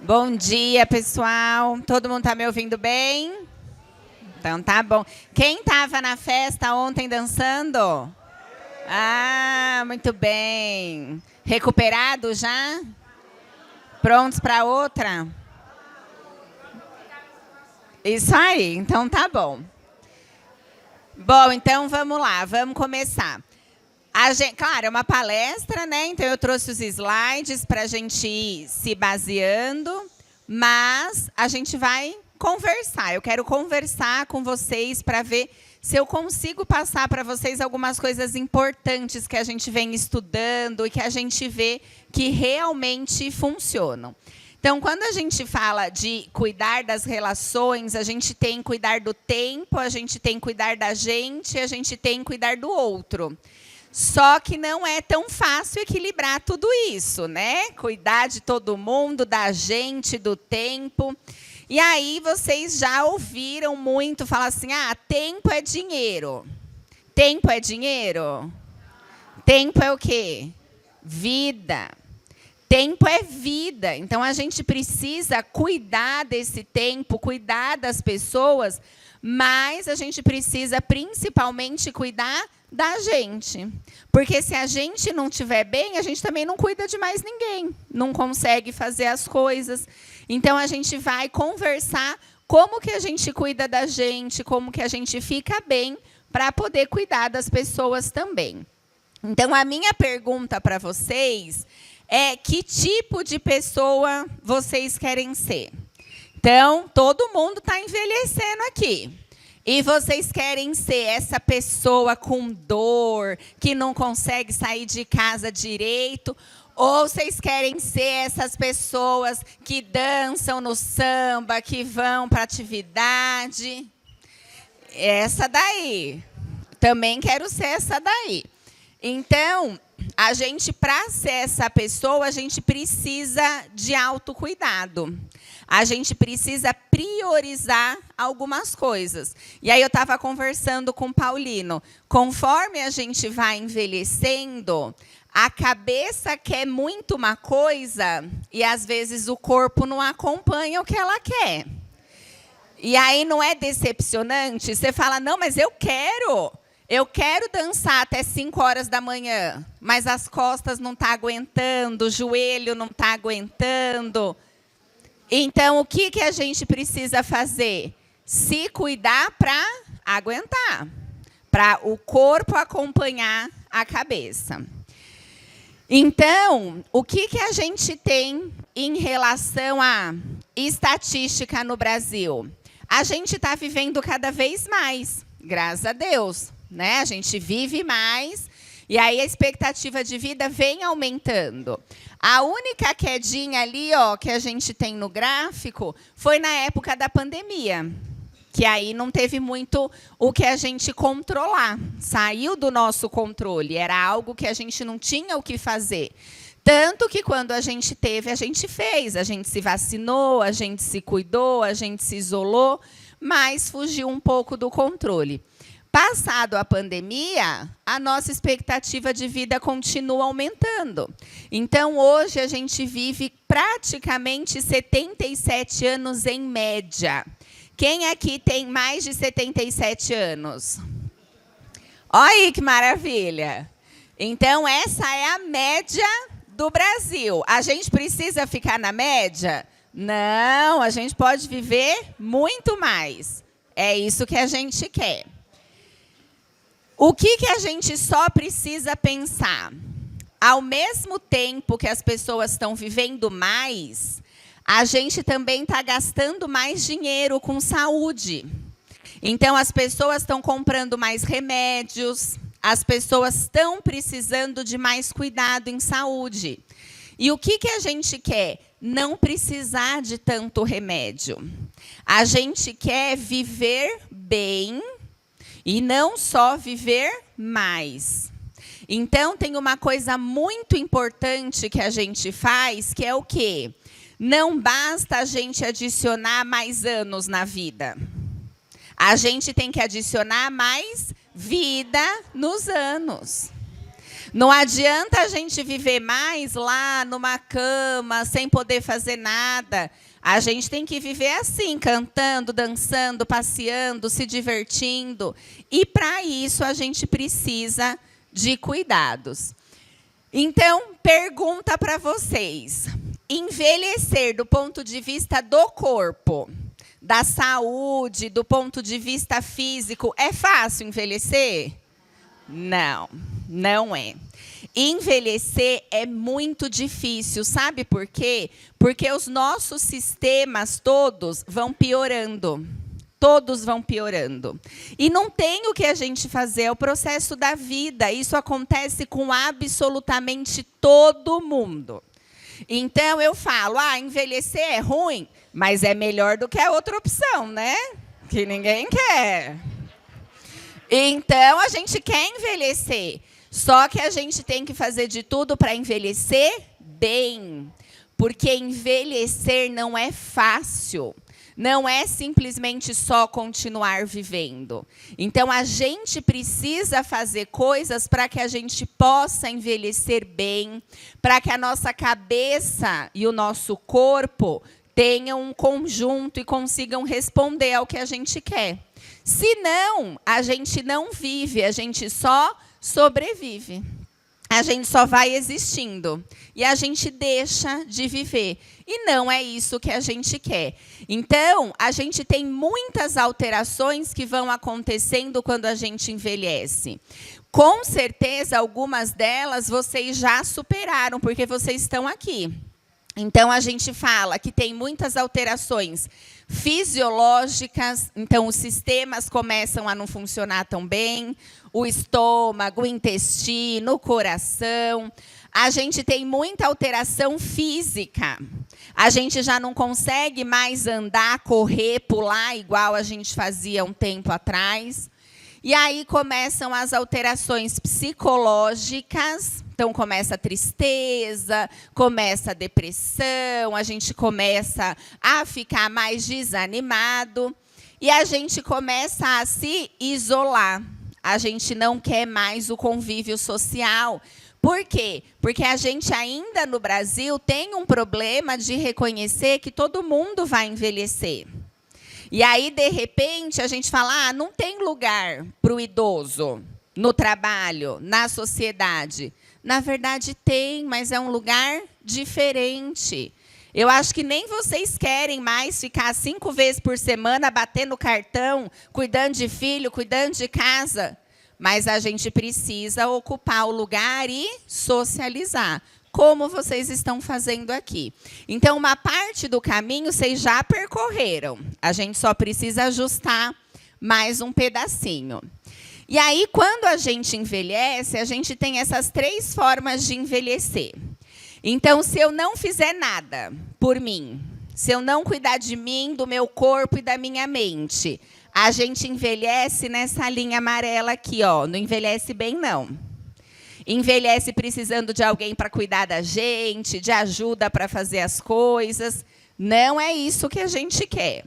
Bom dia, pessoal. Todo mundo está me ouvindo bem? Então tá bom. Quem estava na festa ontem dançando? Ah, muito bem. Recuperado já? Prontos para outra? Isso aí, então tá bom. Bom, então vamos lá, vamos começar. Claro, é uma palestra, né? Então eu trouxe os slides para a gente ir se baseando, mas a gente vai conversar. Eu quero conversar com vocês para ver se eu consigo passar para vocês algumas coisas importantes que a gente vem estudando e que a gente vê que realmente funcionam. Então, quando a gente fala de cuidar das relações, a gente tem cuidar do tempo, a gente tem cuidar da gente, a gente tem cuidar do outro. Só que não é tão fácil equilibrar tudo isso, né? Cuidar de todo mundo, da gente, do tempo. E aí vocês já ouviram muito falar assim, tempo é dinheiro. Tempo é dinheiro? Tempo é o quê? Vida. Tempo é vida. Então, a gente precisa cuidar desse tempo, cuidar das pessoas, mas a gente precisa principalmente cuidar da gente. Porque se a gente não estiver bem, a gente também não cuida de mais ninguém. Não consegue fazer as coisas. Então, a gente vai conversar como que a gente cuida da gente, como que a gente fica bem para poder cuidar das pessoas também. Então, a minha pergunta para vocês é: que tipo de pessoa vocês querem ser? Então, todo mundo está envelhecendo aqui. E vocês querem ser essa pessoa com dor, que não consegue sair de casa direito? Ou vocês querem ser essas pessoas que dançam no samba, que vão para atividade? Essa daí. Também quero ser essa daí. Então, a gente, para ser essa pessoa, a gente precisa de autocuidado. A gente precisa priorizar algumas coisas. E aí eu estava conversando com o Paulino. Conforme a gente vai envelhecendo, a cabeça quer muito uma coisa e, às vezes, o corpo não acompanha o que ela quer. E aí não é decepcionante? Você fala, não, mas eu quero dançar até 5 horas da manhã, mas as costas não estão aguentando, o joelho não está aguentando. Então, o que a gente precisa fazer? Se cuidar para aguentar, para o corpo acompanhar a cabeça. Então, o que a gente tem em relação à estatística no Brasil? A gente está vivendo cada vez mais, graças a Deus. Né? A gente vive mais e aí a expectativa de vida vem aumentando. A única quedinha ali, que a gente tem no gráfico foi na época da pandemia, que aí não teve muito o que a gente controlar. Saiu do nosso controle, era algo que a gente não tinha o que fazer. Tanto que quando a gente teve, a gente fez. A gente se vacinou, a gente se cuidou, a gente se isolou, mas fugiu um pouco do controle. Passado a pandemia, a nossa expectativa de vida continua aumentando. Então, hoje, a gente vive praticamente 77 anos em média. Quem aqui tem mais de 77 anos? Olha aí que maravilha! Então, essa é a média do Brasil. A gente precisa ficar na média? Não, a gente pode viver muito mais. É isso que a gente quer. O que a gente só precisa pensar? Ao mesmo tempo que as pessoas estão vivendo mais, a gente também está gastando mais dinheiro com saúde. Então, as pessoas estão comprando mais remédios, as pessoas estão precisando de mais cuidado em saúde. E o que a gente quer? Não precisar de tanto remédio. A gente quer viver bem, e não só viver mais. Então, tem uma coisa muito importante que a gente faz, que é o quê? Não basta a gente adicionar mais anos na vida. A gente tem que adicionar mais vida nos anos. Não adianta a gente viver mais lá numa cama, sem poder fazer nada. A gente tem que viver assim, cantando, dançando, passeando, se divertindo. E, para isso, a gente precisa de cuidados. Então, pergunta para vocês. Envelhecer do ponto de vista do corpo, da saúde, do ponto de vista físico, é fácil envelhecer? Não, não é. Envelhecer é muito difícil, sabe por quê? Porque os nossos sistemas todos vão piorando. Todos vão piorando. E não tem o que a gente fazer, é o processo da vida. Isso acontece com absolutamente todo mundo. Então, eu falo, envelhecer é ruim, mas é melhor do que a outra opção, né? Que ninguém quer. Então, a gente quer envelhecer. Só que a gente tem que fazer de tudo para envelhecer bem. Porque envelhecer não é fácil. Não é simplesmente só continuar vivendo. Então, a gente precisa fazer coisas para que a gente possa envelhecer bem, para que a nossa cabeça e o nosso corpo tenham um conjunto e consigam responder ao que a gente quer. Senão, a gente não vive, a gente só sobrevive. A gente só vai existindo e a gente deixa de viver. E não é isso que a gente quer. Então, a gente tem muitas alterações que vão acontecendo quando a gente envelhece. Com certeza, algumas delas vocês já superaram, porque vocês estão aqui. Então, a gente fala que tem muitas alterações fisiológicas, então os sistemas começam a não funcionar tão bem, o estômago, o intestino, o coração. A gente tem muita alteração física. A gente já não consegue mais andar, correr, pular, igual a gente fazia um tempo atrás. E aí começam as alterações psicológicas. Então, começa a tristeza, começa a depressão, a gente começa a ficar mais desanimado. E a gente começa a se isolar. A gente não quer mais o convívio social. Por quê? Porque a gente ainda no Brasil tem um problema de reconhecer que todo mundo vai envelhecer. E aí, de repente, a gente fala, não tem lugar para o idoso no trabalho, na sociedade. Na verdade, tem, mas é um lugar diferente. Eu acho que nem vocês querem mais ficar 5 vezes por semana batendo cartão, cuidando de filho, cuidando de casa. Mas a gente precisa ocupar o lugar e socializar, como vocês estão fazendo aqui. Então, uma parte do caminho vocês já percorreram. A gente só precisa ajustar mais um pedacinho. E aí, quando a gente envelhece, a gente tem essas 3 formas de envelhecer. Então, se eu não fizer nada por mim, se eu não cuidar de mim, do meu corpo e da minha mente, a gente envelhece nessa linha amarela aqui, ó. Não envelhece bem, não. Envelhece precisando de alguém para cuidar da gente, de ajuda para fazer as coisas. Não é isso que a gente quer.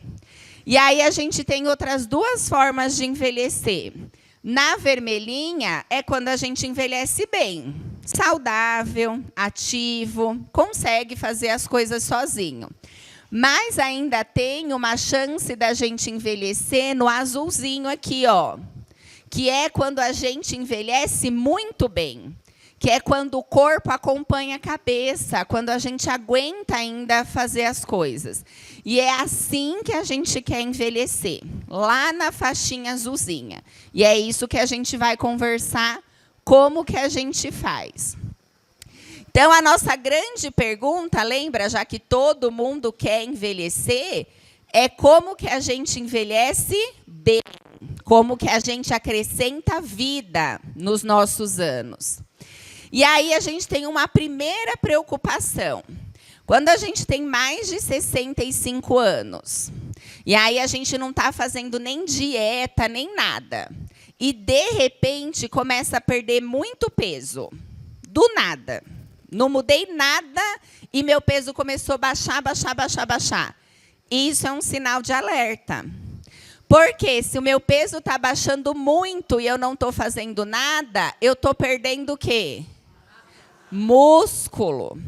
E aí a gente tem outras 2 formas de envelhecer. Na vermelhinha é quando a gente envelhece bem, saudável, ativo, consegue fazer as coisas sozinho. Mas ainda tem uma chance da gente envelhecer no azulzinho aqui, ó, que é quando a gente envelhece muito bem, que é quando o corpo acompanha a cabeça, quando a gente aguenta ainda fazer as coisas. E é assim que a gente quer envelhecer, lá na faixinha azulzinha. E é isso que a gente vai conversar, como que a gente faz. Então, a nossa grande pergunta, lembra, já que todo mundo quer envelhecer, é como que a gente envelhece bem, como que a gente acrescenta vida nos nossos anos. E aí a gente tem uma primeira preocupação. Quando a gente tem mais de 65 anos, e aí a gente não está fazendo nem dieta, nem nada, e, de repente, começa a perder muito peso, do nada. Não mudei nada e meu peso começou a baixar, baixar, baixar, baixar. Isso é um sinal de alerta. Porque se o meu peso está baixando muito e eu não estou fazendo nada, eu estou perdendo o quê? Músculo.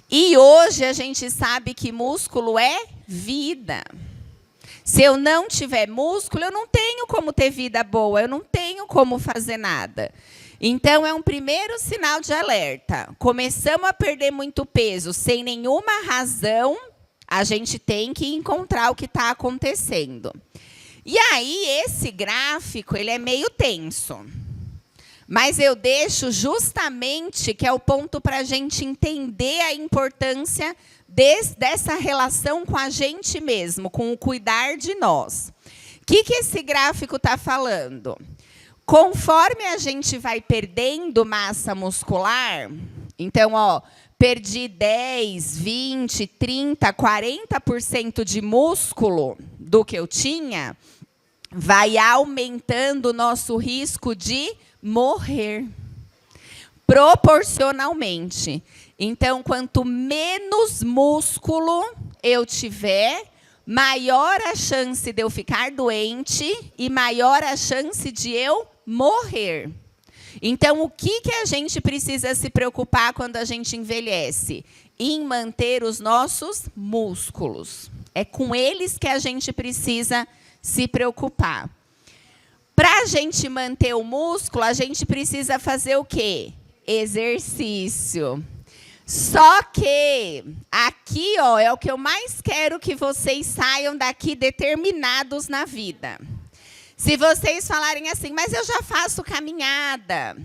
E hoje a gente sabe que músculo é vida. Se eu não tiver músculo, eu não tenho como ter vida boa, eu não tenho como fazer nada. Então, é um primeiro sinal de alerta. Começamos a perder muito peso sem nenhuma razão, a gente tem que encontrar o que está acontecendo. E aí, esse gráfico, ele é meio tenso. Mas eu deixo justamente, que é o ponto para a gente entender a importância dessa relação com a gente mesmo, com o cuidar de nós. O que esse gráfico está falando? Conforme a gente vai perdendo massa muscular, então, perdi 10, 20, 30, 40% de músculo do que eu tinha, vai aumentando o nosso risco de morrer. Proporcionalmente. Então, quanto menos músculo eu tiver, maior a chance de eu ficar doente e maior a chance de eu morrer. Então, o que a gente precisa se preocupar quando a gente envelhece? Em manter os nossos músculos. É com eles que a gente precisa se preocupar. Para a gente manter o músculo, a gente precisa fazer o quê? Exercício. Só que aqui, é o que eu mais quero que vocês saiam daqui determinados na vida. Se vocês falarem assim, mas eu já faço caminhada,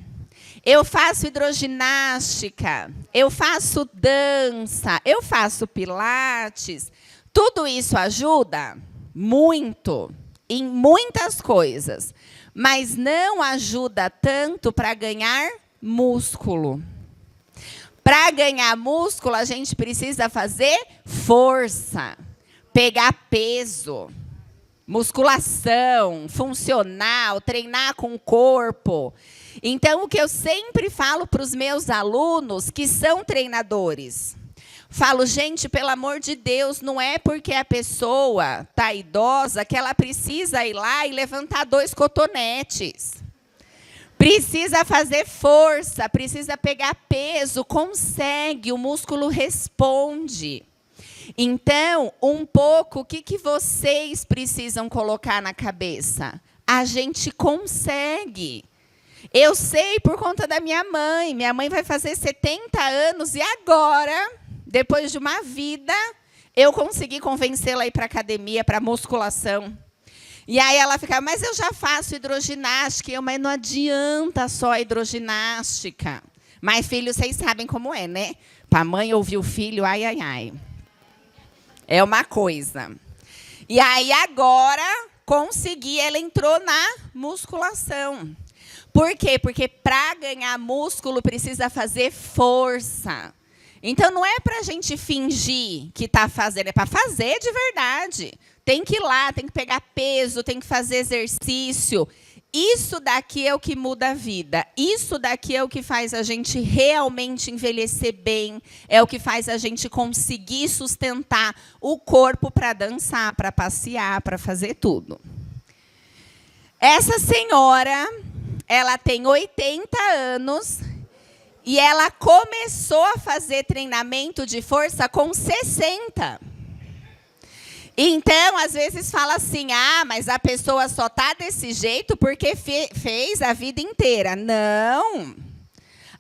eu faço hidroginástica, eu faço dança, eu faço pilates, tudo isso ajuda? Muito, em muitas coisas, mas não ajuda tanto para ganhar músculo. Para ganhar músculo, a gente precisa fazer força, pegar peso, musculação, funcional, treinar com o corpo. Então, o que eu sempre falo para os meus alunos que são treinadores, falo, gente, pelo amor de Deus, não é porque a pessoa está idosa que ela precisa ir lá e levantar 2 cotonetes. Precisa fazer força, precisa pegar peso, consegue, o músculo responde. Então, um pouco, o que vocês precisam colocar na cabeça? A gente consegue. Eu sei por conta da minha mãe. Minha mãe vai fazer 70 anos e agora, depois de uma vida, eu consegui convencê-la a ir para a academia, para musculação. E aí ela fica, mas eu já faço hidroginástica. Mas não adianta só a hidroginástica. Mas, filho, vocês sabem como é, né? Para a mãe ouvir o filho, ai, ai, ai. É uma coisa. E aí, agora, consegui, ela entrou na musculação. Por quê? Porque para ganhar músculo, precisa fazer força. Então, não é para a gente fingir que está fazendo, é para fazer de verdade. Tem que ir lá, tem que pegar peso, tem que fazer exercício. Isso daqui é o que muda a vida. Isso daqui é o que faz a gente realmente envelhecer bem. É o que faz a gente conseguir sustentar o corpo para dançar, para passear, para fazer tudo. Essa senhora, ela tem 80 anos e ela começou a fazer treinamento de força com 60. Então, às vezes fala assim, mas a pessoa só está desse jeito porque fez a vida inteira. Não.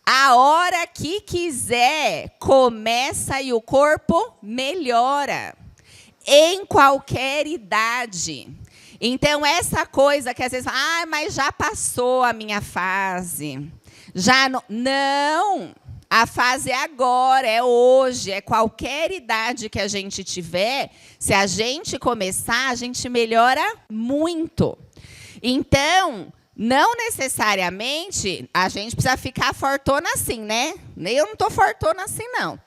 A hora que quiser, começa e o corpo melhora. Em qualquer idade. Então, essa coisa que às vezes fala, mas já passou a minha fase. Já não. Não. A fase é agora, é hoje, é qualquer idade que a gente tiver. Se a gente começar, a gente melhora muito. Então, não necessariamente a gente precisa ficar fortona assim, né? Eu não estou fortona assim, não.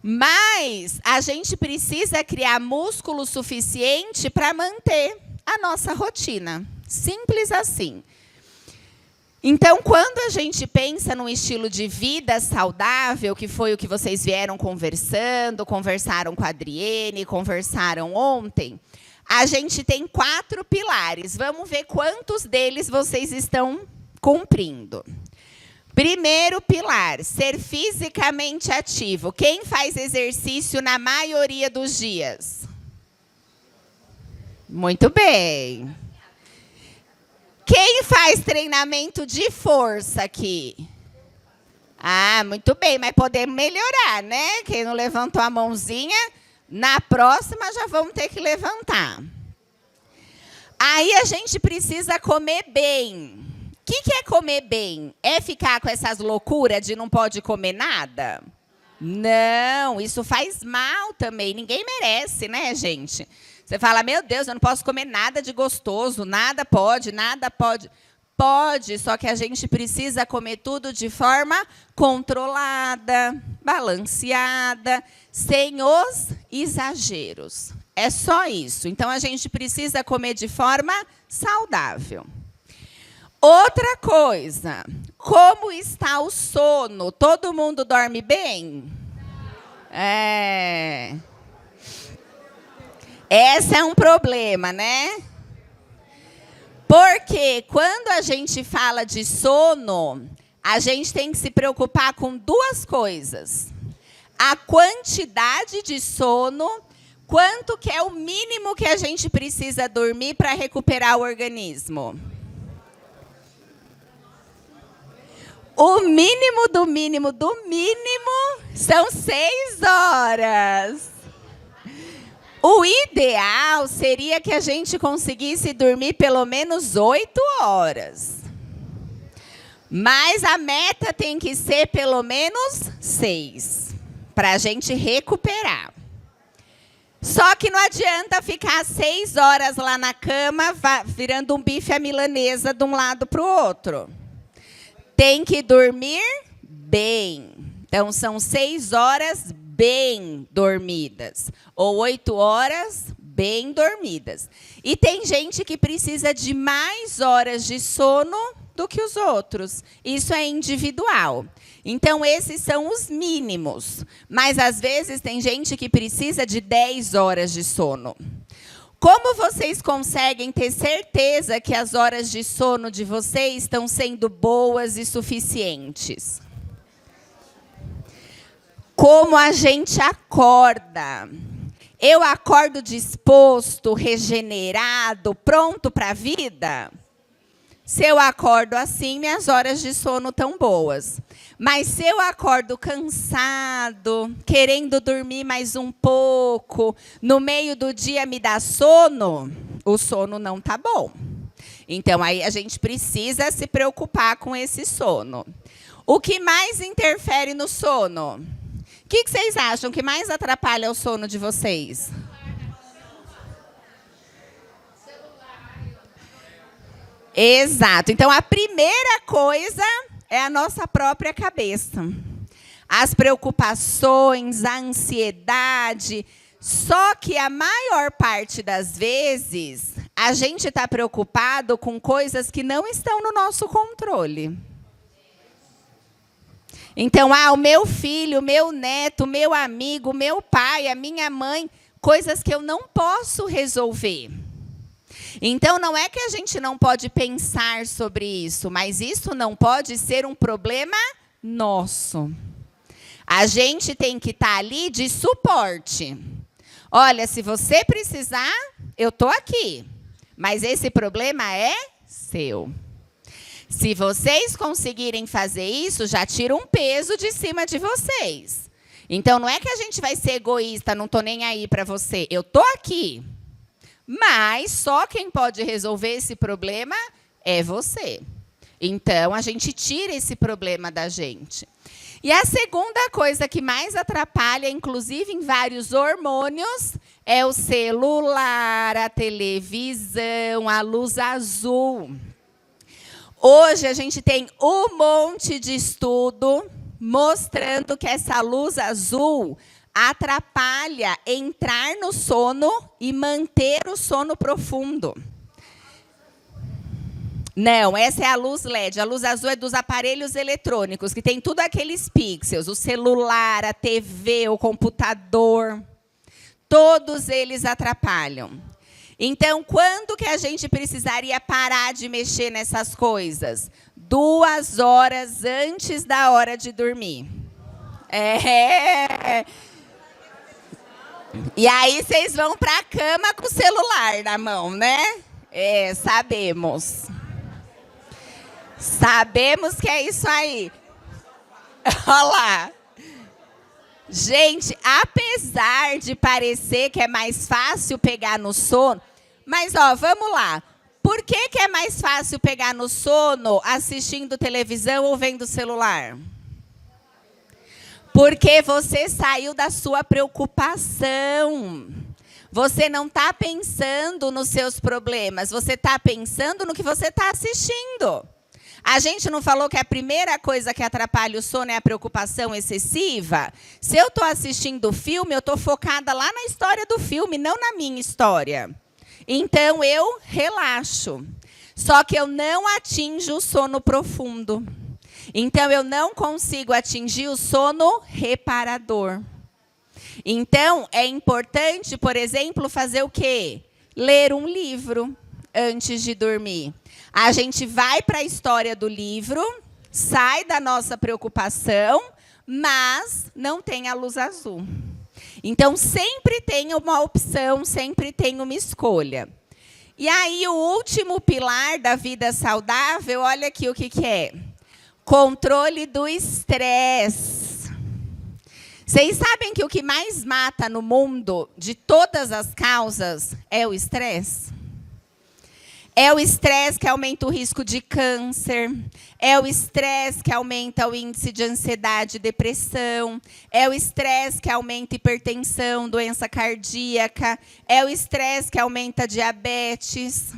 Mas a gente precisa criar músculo suficiente para manter a nossa rotina. Simples assim. Então, quando a gente pensa num estilo de vida saudável, que foi o que vocês vieram conversaram com a Adriene, conversaram ontem, A gente tem 4 pilares. Vamos ver quantos deles vocês estão cumprindo. Primeiro pilar, ser fisicamente ativo. Quem faz exercício na maioria dos dias? Muito bem. Quem faz treinamento de força aqui? Ah, muito bem, mas podemos melhorar, né? Quem não levantou a mãozinha, na próxima já vamos ter que levantar. Aí a gente precisa comer bem. O que é comer bem? É ficar com essas loucuras de não pode comer nada? Não, isso faz mal também. Ninguém merece, né, gente? Você fala, meu Deus, eu não posso comer nada de gostoso, nada pode, nada pode. Pode, só que a gente precisa comer tudo de forma controlada, balanceada, sem os exageros. É só isso. Então, a gente precisa comer de forma saudável. Outra coisa, como está o sono? Todo mundo dorme bem? Esse é um problema, né? Porque quando a gente fala de sono, a gente tem que se preocupar com 2 coisas. A quantidade de sono, quanto que é o mínimo que a gente precisa dormir para recuperar o organismo? O mínimo do mínimo do mínimo são 6 horas. O ideal seria que a gente conseguisse dormir pelo menos 8 horas. Mas a meta tem que ser pelo menos 6, para a gente recuperar. Só que não adianta ficar 6 horas lá na cama, virando um bife à milanesa de um lado para o outro. Tem que dormir bem. Então, são 6 horas bem dormidas. Ou 8 horas bem dormidas. E tem gente que precisa de mais horas de sono do que os outros. Isso é individual. Então, esses são os mínimos. Mas, às vezes, tem gente que precisa de 10 horas de sono. Como vocês conseguem ter certeza que as horas de sono de vocês estão sendo boas e suficientes? Como a gente acorda. Eu acordo disposto, regenerado, pronto para a vida? Se eu acordo assim, minhas horas de sono estão boas. Mas se eu acordo cansado, querendo dormir mais um pouco, no meio do dia me dá sono, o sono não está bom. Então, aí a gente precisa se preocupar com esse sono. O que mais interfere no sono? O que vocês acham que mais atrapalha o sono de vocês? Exato. Então, a primeira coisa é a nossa própria cabeça. As preocupações, a ansiedade. Só que a maior parte das vezes, a gente está preocupado com coisas que não estão no nosso controle. Então, o meu filho, o meu neto, o meu amigo, o meu pai, a minha mãe, coisas que eu não posso resolver. Então, não é que a gente não pode pensar sobre isso, mas isso não pode ser um problema nosso. A gente tem que estar ali de suporte. Olha, se você precisar, eu estou aqui. Mas esse problema é seu. Se vocês conseguirem fazer isso, já tira um peso de cima de vocês. Então, não é que a gente vai ser egoísta, não estou nem aí para você. Eu estou aqui. Mas só quem pode resolver esse problema é você. Então, a gente tira esse problema da gente. E a segunda coisa que mais atrapalha, inclusive em vários hormônios, é o celular, a televisão, a luz azul. Hoje, a gente tem um monte de estudo mostrando que essa luz azul atrapalha entrar no sono e manter o sono profundo. Não, essa é a luz LED. A luz azul é dos aparelhos eletrônicos, que tem tudo aqueles pixels. O celular, a TV, o computador. Todos eles atrapalham. Então, quando que a gente precisaria parar de mexer nessas coisas? 2 horas antes da hora de dormir. E aí vocês vão para a cama com o celular na mão, né? Sabemos. Sabemos que é isso aí. Olha lá. Gente, apesar de parecer que é mais fácil pegar no sono, mas vamos lá. Por que é mais fácil pegar no sono assistindo televisão ou vendo celular? Porque você saiu da sua preocupação. Você não está pensando nos seus problemas, você está pensando no que você está assistindo. A gente não falou que a primeira coisa que atrapalha o sono é a preocupação excessiva? Se eu estou assistindo o filme, eu estou focada lá na história do filme, não na minha história. Então, eu relaxo. Só que eu não atinjo o sono profundo. Então, eu não consigo atingir o sono reparador. Então, é importante, por exemplo, fazer o quê? Ler um livro antes de dormir. A gente vai para a história do livro, sai da nossa preocupação, mas não tem a luz azul. Então, sempre tem uma opção, sempre tem uma escolha. E aí, o último pilar da vida saudável, olha aqui o que é. Controle do estresse. Vocês sabem que o que mais mata no mundo, de todas as causas, é o estresse? É o estresse que aumenta o risco de câncer, é o estresse que aumenta o índice de ansiedade e depressão, é o estresse que aumenta hipertensão, doença cardíaca, é o estresse que aumenta a diabetes.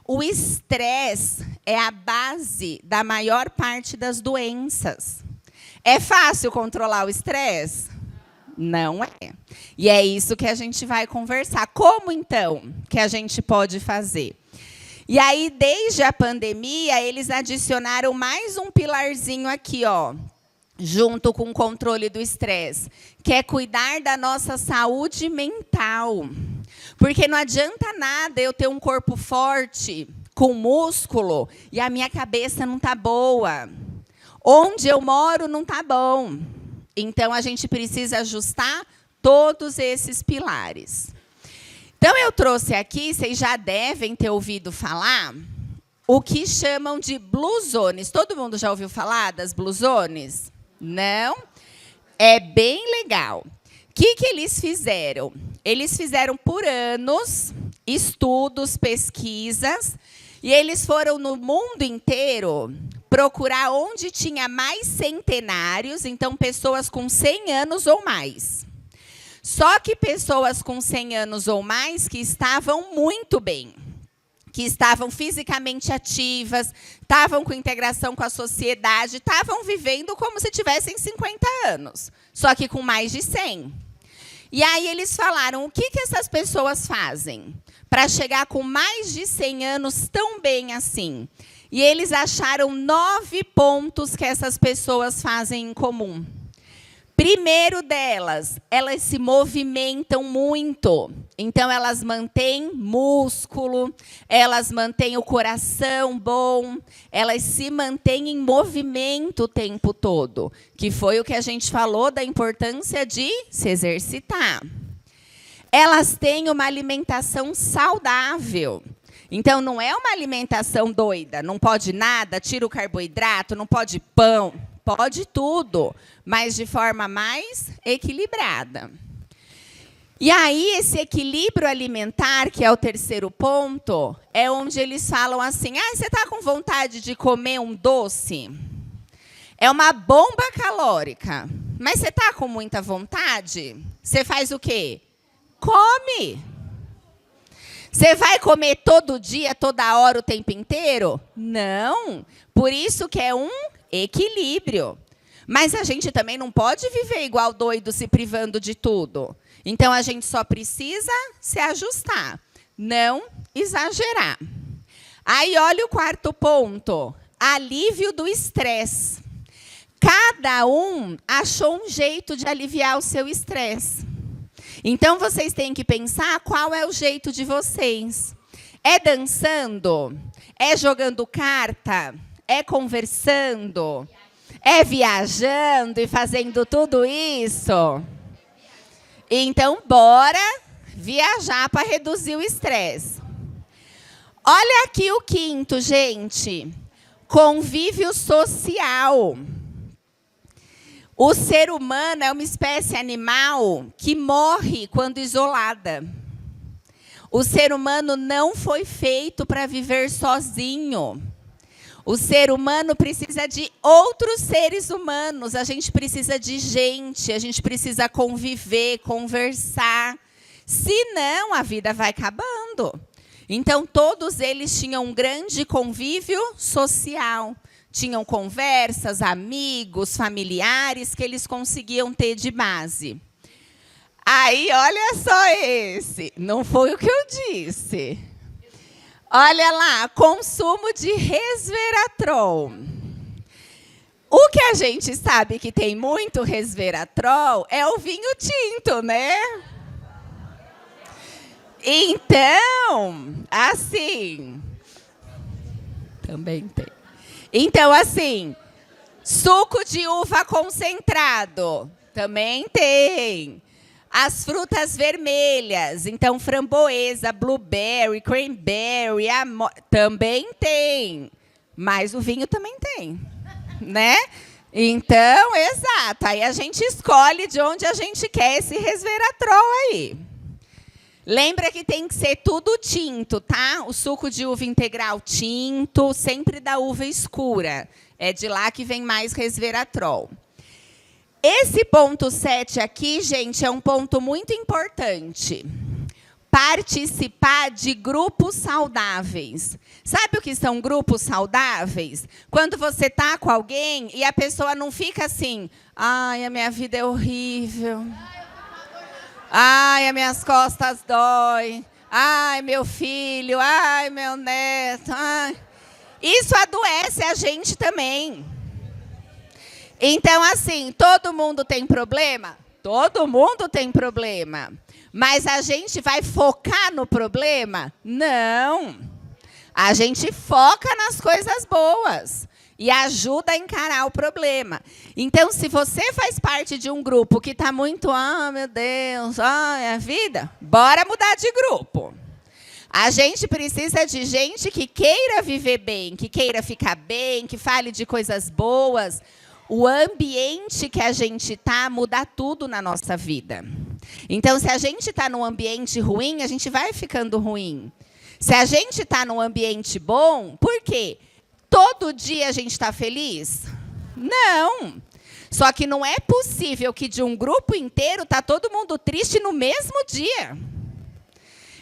O estresse é a base da maior parte das doenças. É fácil controlar o estresse? Não é. E é isso que a gente vai conversar. Como, então, que a gente pode fazer? E aí, desde a pandemia, eles adicionaram mais um pilarzinho aqui, junto com o controle do estresse, que é cuidar da nossa saúde mental. Porque não adianta nada eu ter um corpo forte, com músculo, e a minha cabeça não está boa. Onde eu moro não está bom. Então, a gente precisa ajustar todos esses pilares. Então, eu trouxe aqui, vocês já devem ter ouvido falar, o que chamam de Blue Zones. Todo mundo já ouviu falar das Blue Zones? Não? É bem legal. O que eles fizeram? Eles fizeram por anos estudos, pesquisas, e eles foram no mundo inteiro procurar onde tinha mais centenários, então pessoas com 100 anos ou mais. Só que pessoas com 100 anos ou mais que estavam muito bem, que estavam fisicamente ativas, estavam com integração com a sociedade, estavam vivendo como se tivessem 50 anos, só que com mais de 100. E aí eles falaram, o que essas pessoas fazem para chegar com mais de 100 anos tão bem assim? E eles acharam 9 pontos que essas pessoas fazem em comum. Primeiro delas, elas se movimentam muito. Então, elas mantêm músculo, elas mantêm o coração bom, elas se mantêm em movimento o tempo todo, que foi o que a gente falou da importância de se exercitar. Elas têm uma alimentação saudável. Então, não é uma alimentação doida, não pode nada, tira o carboidrato, não pode pão. Pode tudo, mas de forma mais equilibrada. E aí, esse equilíbrio alimentar, que é o terceiro ponto, é onde eles falam assim, você está com vontade de comer um doce? É uma bomba calórica. Mas você está com muita vontade? Você faz o quê? Come! Você vai comer todo dia, toda hora, o tempo inteiro? Não. Por isso que é um equilíbrio. Mas a gente também não pode viver igual doido, se privando de tudo. Então, a gente só precisa se ajustar, não exagerar. Aí, olha o quarto ponto, alívio do estresse. Cada um achou um jeito de aliviar o seu estresse. Então, vocês têm que pensar qual é o jeito de vocês. É dançando? É jogando carta? É conversando? É viajando e fazendo tudo isso? Então, bora viajar para reduzir o estresse. Olha aqui o quinto, gente. Convívio social. O ser humano é uma espécie animal que morre quando isolada. O ser humano não foi feito para viver sozinho. O ser humano precisa de outros seres humanos. A gente precisa de gente, a gente precisa conviver, conversar. Senão, a vida vai acabando. Então, todos eles tinham um grande convívio social. Tinham conversas, amigos, familiares que eles conseguiam ter de base. Aí, olha só esse. Não foi o que eu disse. Olha lá, consumo de resveratrol. O que a gente sabe que tem muito resveratrol é o vinho tinto, né? Então, assim... Também tem. Então, assim, suco de uva concentrado. Também tem. As frutas vermelhas, então framboesa, blueberry, cranberry, também tem. Mas o vinho também tem, né? Então, exato. Aí a gente escolhe de onde a gente quer esse resveratrol aí. Lembra que tem que ser tudo tinto, tá? O suco de uva integral tinto, sempre da uva escura. É de lá que vem mais resveratrol. Esse ponto 7 aqui, gente, é um ponto muito importante. Participar de grupos saudáveis. Sabe o que são grupos saudáveis? Quando você está com alguém e a pessoa não fica assim, ai, a minha vida é horrível. Ai, as minhas costas dói. Ai, meu filho. Ai, meu neto. Ai. Isso adoece a gente também. Então, assim, todo mundo tem problema? Todo mundo tem problema. Mas a gente vai focar no problema? Não. A gente foca nas coisas boas e ajuda a encarar o problema. Então, se você faz parte de um grupo que está muito, meu Deus, a vida, bora mudar de grupo. A gente precisa de gente que queira viver bem, que queira ficar bem, que fale de coisas boas. O ambiente que a gente está muda tudo na nossa vida. Então, se a gente está num ambiente ruim, a gente vai ficando ruim. Se a gente está num ambiente bom, por quê? Todo dia a gente está feliz? Não. Só que não é possível que de um grupo inteiro está todo mundo triste no mesmo dia.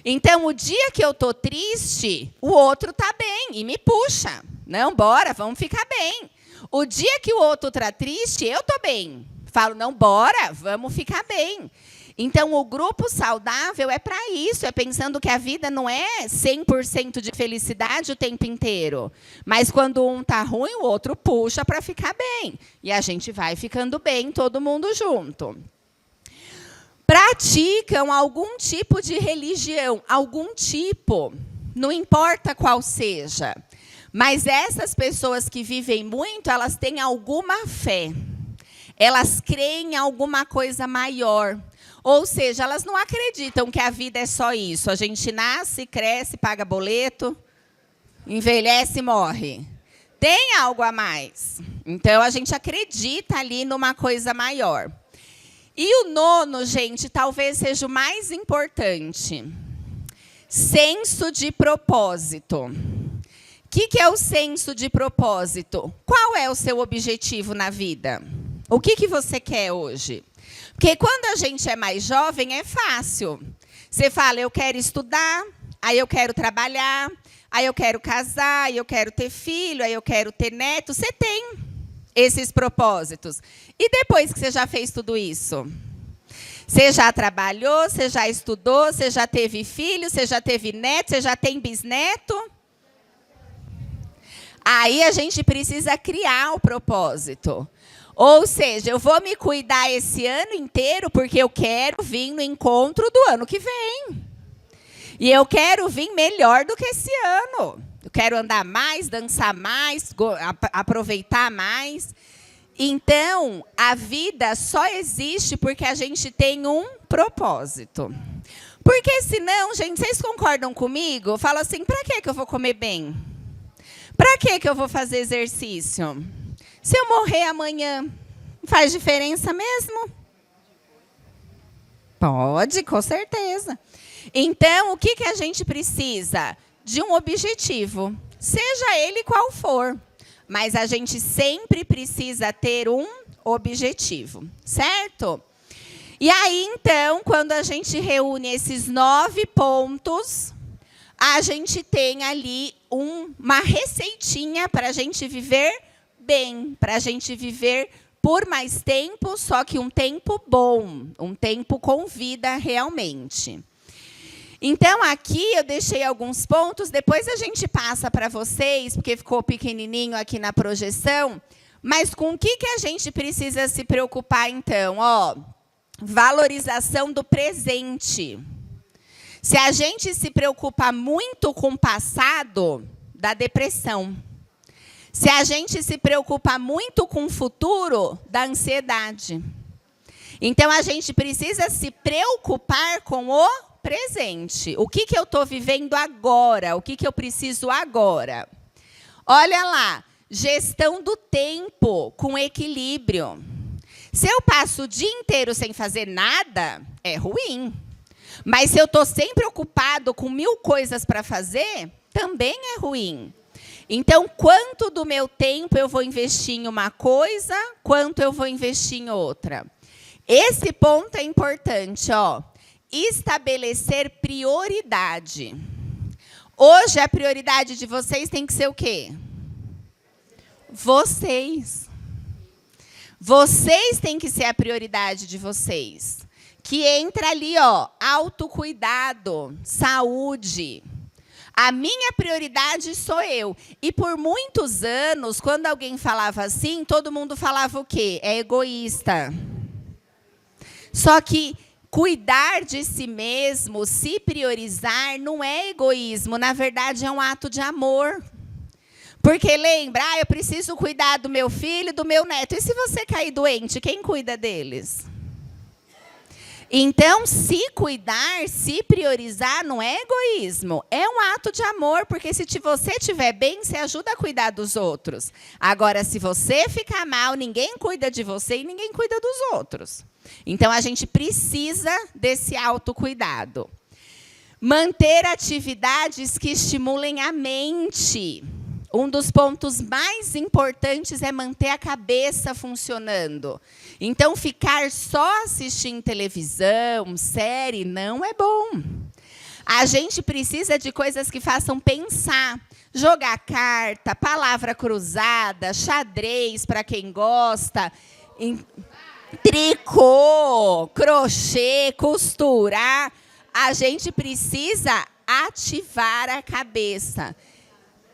Então, o dia que eu estou triste, o outro está bem e me puxa. Não, bora, vamos ficar bem. O dia que o outro está triste, eu estou bem. Falo, não, bora, vamos ficar bem. Então, o grupo saudável é para isso, é pensando que a vida não é 100% de felicidade o tempo inteiro. Mas quando um está ruim, o outro puxa para ficar bem. E a gente vai ficando bem, todo mundo junto. Praticam algum tipo de religião, algum tipo, não importa qual seja. Mas essas pessoas que vivem muito, elas têm alguma fé. Elas creem em alguma coisa maior. Ou seja, elas não acreditam que a vida é só isso. A gente nasce, cresce, paga boleto, envelhece e morre. Tem algo a mais. Então, a gente acredita ali numa coisa maior. E o nono, gente, talvez seja o mais importante. Senso de propósito. O que é o senso de propósito? Qual é o seu objetivo na vida? O que você quer hoje? Porque quando a gente é mais jovem, é fácil. Você fala, eu quero estudar, aí eu quero trabalhar, aí eu quero casar, aí eu quero ter filho, aí eu quero ter neto. Você tem esses propósitos. E depois que você já fez tudo isso? Você já trabalhou, você já estudou, você já teve filho, você já teve neto, você já tem bisneto? Aí a gente precisa criar o propósito. Ou seja, eu vou me cuidar esse ano inteiro porque eu quero vir no encontro do ano que vem. E eu quero vir melhor do que esse ano. Eu quero andar mais, dançar mais, aproveitar mais. Então, a vida só existe porque a gente tem um propósito. Porque senão, gente, vocês concordam comigo? Eu falo assim, para que eu vou comer bem? Para que eu vou fazer exercício? Se eu morrer amanhã, faz diferença mesmo? Pode, com certeza. Então, o que a gente precisa? De um objetivo, seja ele qual for. Mas a gente sempre precisa ter um objetivo, certo? E aí, então, quando a gente reúne esses 9 pontos, a gente tem ali uma receitinha para a gente viver bem, para a gente viver por mais tempo, só que um tempo bom, um tempo com vida realmente. Então, aqui eu deixei alguns pontos, depois a gente passa para vocês, porque ficou pequenininho aqui na projeção, mas com o que a gente precisa se preocupar, então? Ó, valorização do presente. Se a gente se preocupa muito com o passado, dá depressão. Se a gente se preocupa muito com o futuro, dá ansiedade. Então, a gente precisa se preocupar com o presente. O que eu estou vivendo agora? O que eu preciso agora? Olha lá, gestão do tempo com equilíbrio. Se eu passo o dia inteiro sem fazer nada, é ruim. Mas se eu estou sempre ocupado com 1000 coisas para fazer, também é ruim. Então, quanto do meu tempo eu vou investir em uma coisa, quanto eu vou investir em outra? Esse ponto é importante, ó. Estabelecer prioridade. Hoje, a prioridade de vocês tem que ser o quê? Vocês. Vocês têm que ser a prioridade de vocês. Que entra ali, ó, autocuidado, saúde. A minha prioridade sou eu. E por muitos anos, quando alguém falava assim, todo mundo falava o quê? É egoísta. Só que cuidar de si mesmo, se priorizar, não é egoísmo. Na verdade, é um ato de amor. Porque lembra, eu preciso cuidar do meu filho, do meu neto. E se você cair doente, quem cuida deles? Então, se cuidar, se priorizar, não é egoísmo. É um ato de amor, porque se você estiver bem, você ajuda a cuidar dos outros. Agora, se você ficar mal, ninguém cuida de você e ninguém cuida dos outros. Então, a gente precisa desse autocuidado. Manter atividades que estimulem a mente. Um dos pontos mais importantes é manter a cabeça funcionando. Então, ficar só assistindo televisão, série, não é bom. A gente precisa de coisas que façam pensar. Jogar carta, palavra cruzada, xadrez, para quem gosta, tricô, crochê, costurar. A gente precisa ativar a cabeça.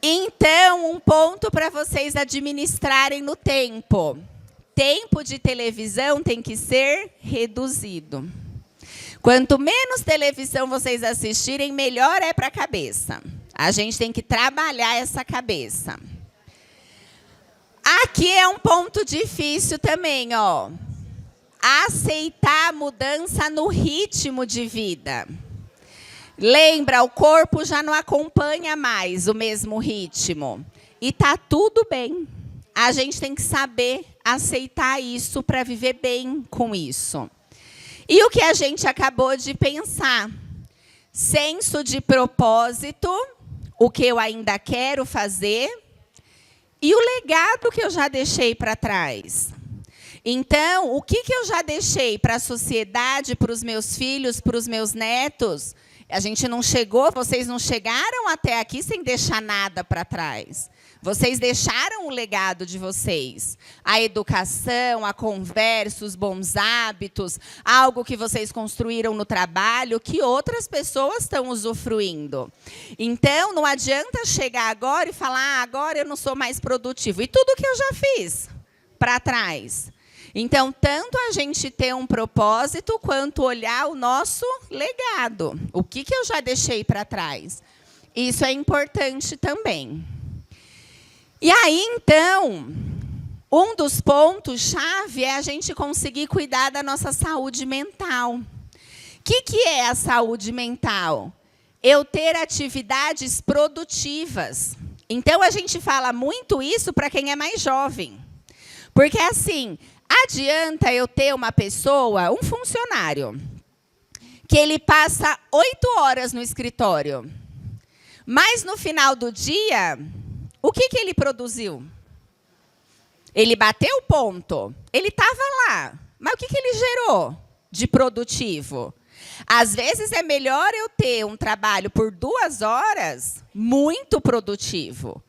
Então, um ponto para vocês administrarem no tempo. Tempo de televisão tem que ser reduzido. Quanto menos televisão vocês assistirem, melhor é para a cabeça. A gente tem que trabalhar essa cabeça. Aqui é um ponto difícil também, ó. Aceitar a mudança no ritmo de vida. Lembra, o corpo já não acompanha mais o mesmo ritmo. E tá tudo bem. A gente tem que saber aceitar isso para viver bem com isso. E o que a gente acabou de pensar? Senso de propósito, o que eu ainda quero fazer, e o legado que eu já deixei para trás. Então, o que eu já deixei para a sociedade, para os meus filhos, para os meus netos? A gente não chegou, vocês não chegaram até aqui sem deixar nada para trás. Vocês deixaram o legado de vocês. A educação, a conversa, os bons hábitos, algo que vocês construíram no trabalho, que outras pessoas estão usufruindo. Então, não adianta chegar agora e falar, agora eu não sou mais produtivo. E tudo que eu já fiz? para trás. Então, tanto a gente ter um propósito, quanto olhar o nosso legado. O que eu já deixei para trás? Isso é importante também. E aí, então, um dos pontos-chave é a gente conseguir cuidar da nossa saúde mental. O que é a saúde mental? Eu ter atividades produtivas. Então, a gente fala muito isso para quem é mais jovem. Porque, assim, adianta eu ter uma pessoa, um funcionário, que ele passa 8 horas no escritório, mas no final do dia, o que ele produziu? Ele bateu o ponto, ele estava lá, mas o que ele gerou de produtivo? Às vezes é melhor eu ter um trabalho por 2 horas muito produtivo.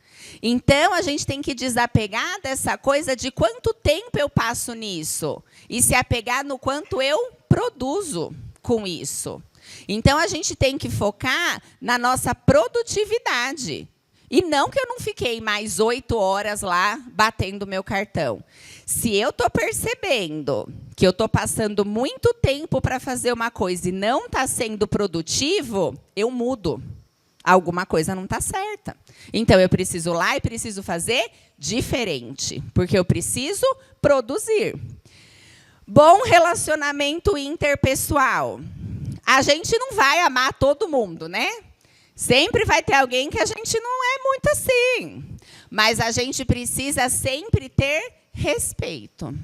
Então, a gente tem que desapegar dessa coisa de quanto tempo eu passo nisso e se apegar no quanto eu produzo com isso. Então, a gente tem que focar na nossa produtividade. E não que eu não fiquei mais 8 horas lá batendo meu cartão. Se eu estou percebendo que eu estou passando muito tempo para fazer uma coisa e não está sendo produtivo, eu mudo. Alguma coisa não está certa. Então, eu preciso ir lá e preciso fazer diferente, porque eu preciso produzir. Bom relacionamento interpessoal. A gente não vai amar todo mundo, né? Sempre vai ter alguém que a gente não é muito assim. Mas a gente precisa sempre ter respeito.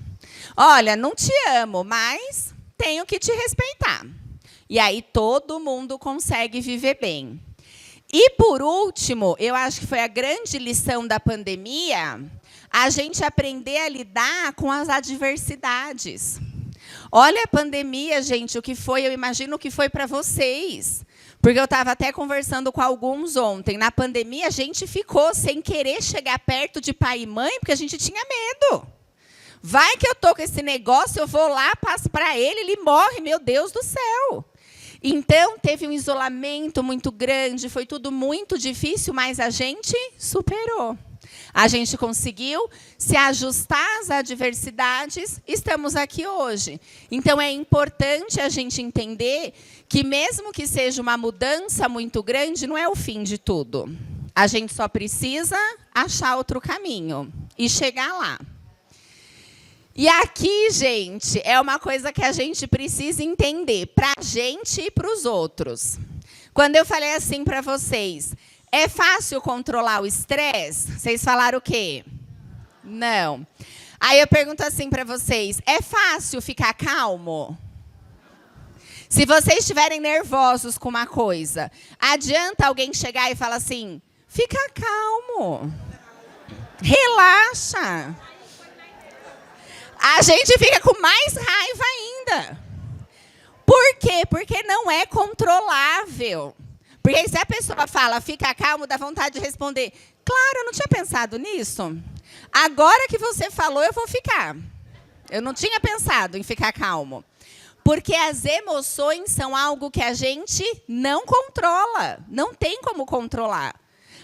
Olha, não te amo, mas tenho que te respeitar. E aí todo mundo consegue viver bem. E, por último, eu acho que foi a grande lição da pandemia, a gente aprender a lidar com as adversidades. Olha a pandemia, gente, o que foi, eu imagino o que foi para vocês. Porque eu estava até conversando com alguns ontem. Na pandemia, a gente ficou sem querer chegar perto de pai e mãe, porque a gente tinha medo. Vai que eu estou com esse negócio, eu vou lá, passo para ele morre, meu Deus do céu. Então, teve um isolamento muito grande, foi tudo muito difícil, mas a gente superou. A gente conseguiu se ajustar às adversidades, estamos aqui hoje. Então, é importante a gente entender que, mesmo que seja uma mudança muito grande, não é o fim de tudo. A gente só precisa achar outro caminho e chegar lá. E aqui, gente, é uma coisa que a gente precisa entender, para a gente e para os outros. Quando eu falei assim para vocês, é fácil controlar o estresse? Vocês falaram o quê? Não. Aí eu pergunto assim para vocês, é fácil ficar calmo? Se vocês estiverem nervosos com uma coisa, adianta alguém chegar e falar assim, fica calmo, relaxa. A gente fica com mais raiva ainda. Por quê? Porque não é controlável. Porque se a pessoa fala, fica calmo, dá vontade de responder, claro, eu não tinha pensado nisso. Agora que você falou, eu vou ficar. Eu não tinha pensado em ficar calmo. Porque as emoções são algo que a gente não controla. Não tem como controlar.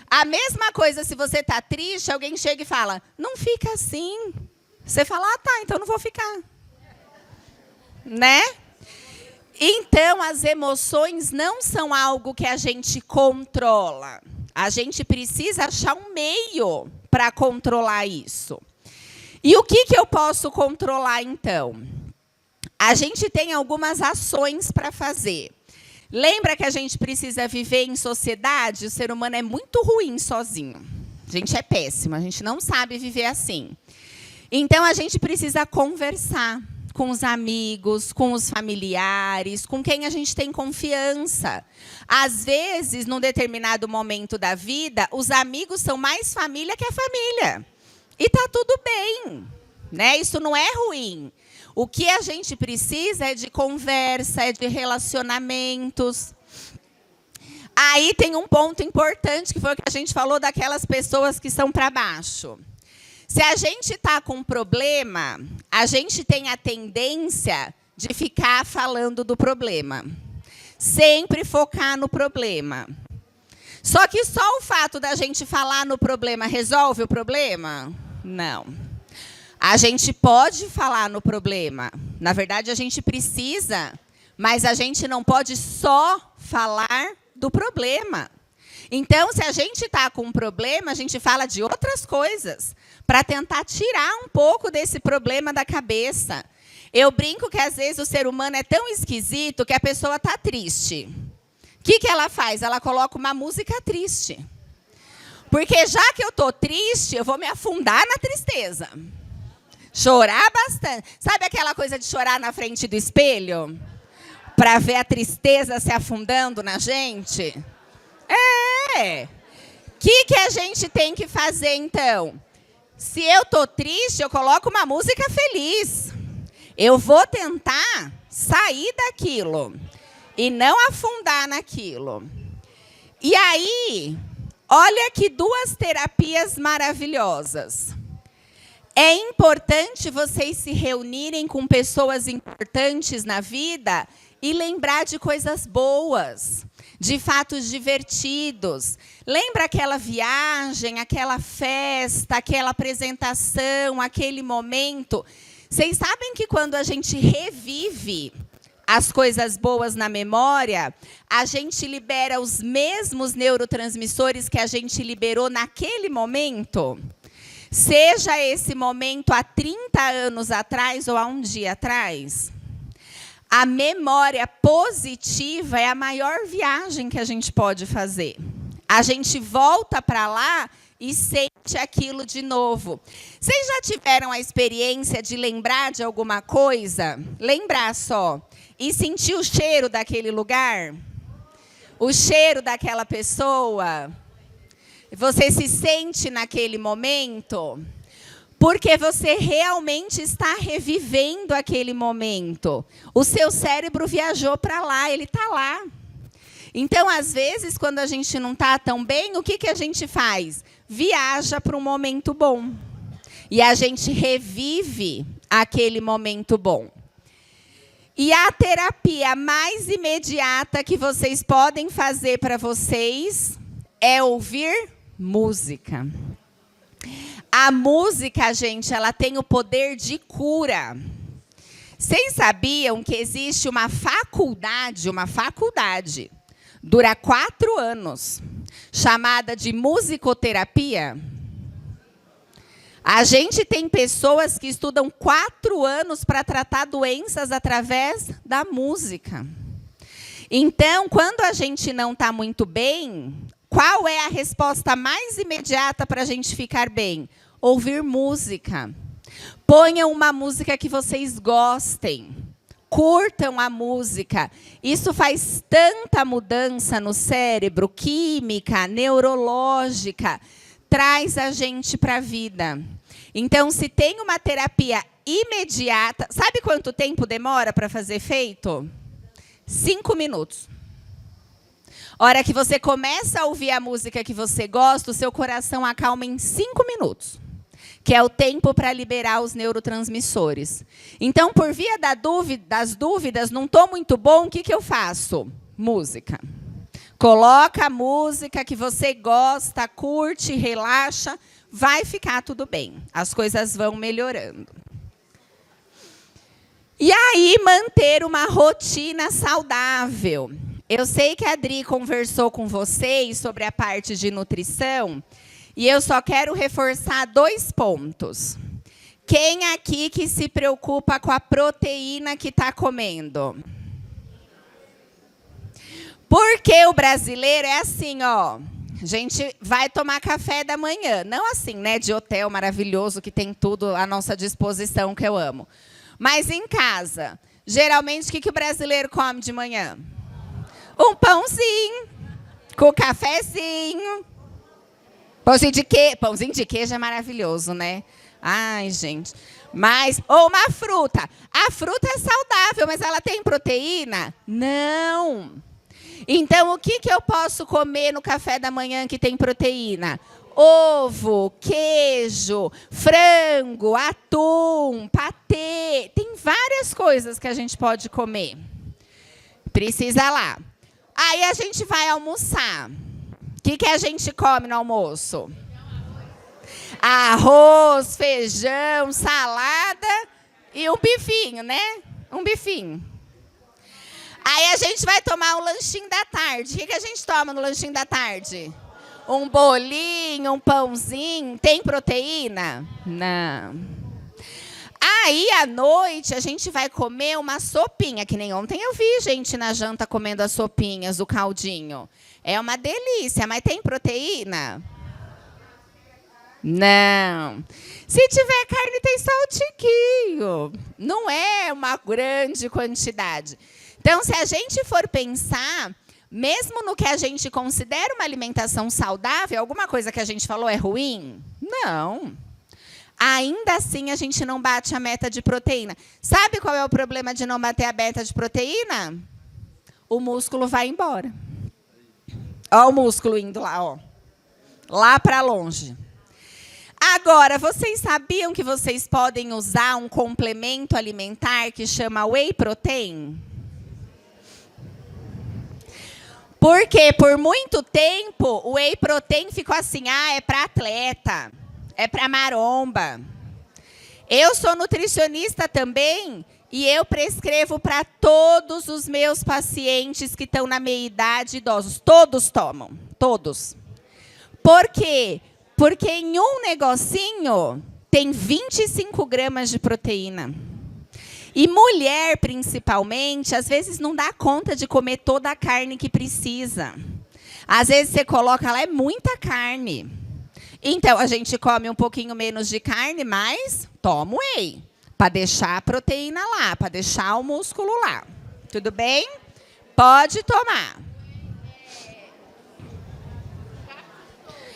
A mesma coisa se você está triste, alguém chega e fala, não fica assim. Você fala, ah, tá, então não vou ficar. Né? Então, as emoções não são algo que a gente controla. A gente precisa achar um meio para controlar isso. E o que eu posso controlar, então? A gente tem algumas ações para fazer. Lembra que a gente precisa viver em sociedade? O ser humano é muito ruim sozinho. A gente é péssimo, a gente não sabe viver assim. Então, a gente precisa conversar com os amigos, com os familiares, com quem a gente tem confiança. Às vezes, num determinado momento da vida, os amigos são mais família que a família. E está tudo bem, né? Isso não é ruim. O que a gente precisa é de conversa, é de relacionamentos. Aí tem um ponto importante, que foi o que a gente falou daquelas pessoas que são para baixo. Se a gente está com um problema, a gente tem a tendência de ficar falando do problema. Sempre focar no problema. Só que só o fato da gente falar no problema resolve o problema? Não. A gente pode falar no problema. Na verdade, a gente precisa, mas a gente não pode só falar do problema. Então, se a gente está com um problema, a gente fala de outras coisas para tentar tirar um pouco desse problema da cabeça. Eu brinco que, às vezes, o ser humano é tão esquisito que a pessoa está triste. O que ela faz? Ela coloca uma música triste. Porque já que eu estou triste, eu vou me afundar na tristeza. Chorar bastante. Sabe aquela coisa de chorar na frente do espelho? Para ver a tristeza se afundando na gente? O que a gente tem que fazer, então? Se eu estou triste, eu coloco uma música feliz. Eu vou tentar sair daquilo e não afundar naquilo. E aí, olha que duas terapias maravilhosas. É importante vocês se reunirem com pessoas importantes na vida e lembrar de coisas boas, de fatos divertidos. Lembra aquela viagem, aquela festa, aquela apresentação, aquele momento? Vocês sabem que quando a gente revive as coisas boas na memória, a gente libera os mesmos neurotransmissores que a gente liberou naquele momento? Seja esse momento há 30 anos atrás ou há um dia atrás. A memória positiva é a maior viagem que a gente pode fazer. A gente volta para lá e sente aquilo de novo. Vocês já tiveram a experiência de lembrar de alguma coisa? Lembrar só. E sentir o cheiro daquele lugar? O cheiro daquela pessoa? Você se sente naquele momento? Porque você realmente está revivendo aquele momento. O seu cérebro viajou para lá, ele está lá. Então, às vezes, quando a gente não está tão bem, o que a gente faz? Viaja para um momento bom. E a gente revive aquele momento bom. E a terapia mais imediata que vocês podem fazer para vocês é ouvir música. A música, gente, ela tem o poder de cura. Vocês sabiam que existe uma faculdade, dura 4 anos, chamada de musicoterapia? A gente tem pessoas que estudam 4 anos para tratar doenças através da música. Então, quando a gente não está muito bem, qual é a resposta mais imediata para a gente ficar bem? Ouvir música. Ponham uma música que vocês gostem. Curtam a música. Isso faz tanta mudança no cérebro, química, neurológica. Traz a gente para a vida. Então, se tem uma terapia imediata... Sabe quanto tempo demora para fazer efeito? 5 minutos. Hora que você começa a ouvir a música que você gosta, o seu coração acalma em 5 minutos. Que é o tempo para liberar os neurotransmissores. Então, por via das dúvidas, não estou muito bom, o que eu faço? Música. Coloca a música que você gosta, curte, relaxa, vai ficar tudo bem. As coisas vão melhorando. E aí, manter uma rotina saudável. Eu sei que a Adri conversou com vocês sobre a parte de nutrição, e eu só quero reforçar 2 pontos. Quem aqui que se preocupa com a proteína que está comendo? Porque o brasileiro é assim, ó. A gente vai tomar café da manhã. Não assim, né, de hotel maravilhoso, que tem tudo à nossa disposição, que eu amo. Mas em casa, geralmente, o que o brasileiro come de manhã? Um pãozinho, com cafezinho. Pãozinho de queijo é maravilhoso, né? Ai, gente. Ou uma fruta. A fruta é saudável, mas ela tem proteína? Não. Então, o que eu posso comer no café da manhã que tem proteína? Ovo, queijo, frango, atum, patê. Tem várias coisas que a gente pode comer. Precisa lá. Aí a gente vai almoçar. O que a gente come no almoço? Arroz, feijão, salada e um bifinho, né? Um bifinho. Aí a gente vai tomar o lanchinho da tarde. O que a gente toma no lanchinho da tarde? Um bolinho, um pãozinho. Tem proteína? Não. Aí, à noite, a gente vai comer uma sopinha, que nem ontem eu vi gente na janta comendo as sopinhas, o caldinho. É uma delícia, mas tem proteína? Não. Se tiver carne, tem só o tiquinho. Não é uma grande quantidade. Então, se a gente for pensar, mesmo no que a gente considera uma alimentação saudável, alguma coisa que a gente falou é ruim? Não. Ainda assim, a gente não bate a meta de proteína. Sabe qual é o problema de não bater a meta de proteína? O músculo vai embora. Ó o músculo indo lá, ó. Lá para longe. Agora, vocês sabiam que vocês podem usar um complemento alimentar que chama whey protein? Porque por muito tempo o whey protein ficou assim, é para atleta, é para maromba. Eu sou nutricionista também e eu prescrevo para todos os meus pacientes que estão na meia-idade, idosos. Todos tomam, todos. Por quê? Porque em um negocinho tem 25 gramas de proteína. E mulher, principalmente, às vezes não dá conta de comer toda a carne que precisa. Às vezes você coloca lá, é muita carne. Então, a gente come um pouquinho menos de carne, mas toma whey. Para deixar a proteína lá, para deixar o músculo lá. Tudo bem? Pode tomar.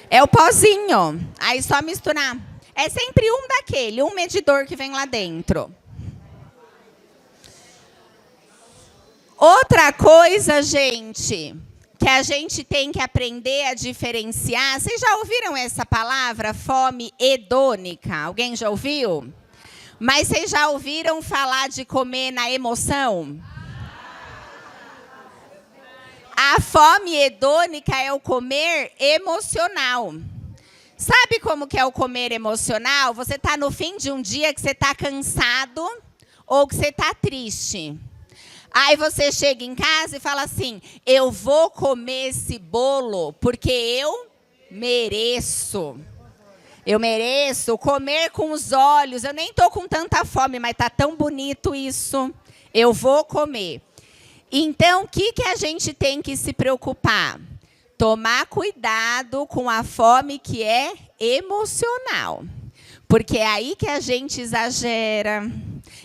É o pozinho. Aí só misturar. É sempre um daquele, um medidor que vem lá dentro. Outra coisa, gente, que a gente tem que aprender a diferenciar. Vocês já ouviram essa palavra, fome hedônica? Alguém já ouviu? Mas vocês já ouviram falar de comer na emoção? A fome hedônica é o comer emocional. Sabe como que é o comer emocional? Você está no fim de um dia que você está cansado ou que você está triste. Aí você chega em casa e fala assim, eu vou comer esse bolo porque eu mereço. Eu mereço comer com os olhos. Eu nem estou com tanta fome, mas está tão bonito isso. Eu vou comer. Então, o que a gente tem que se preocupar? Tomar cuidado com a fome que é emocional. Porque é aí que a gente exagera.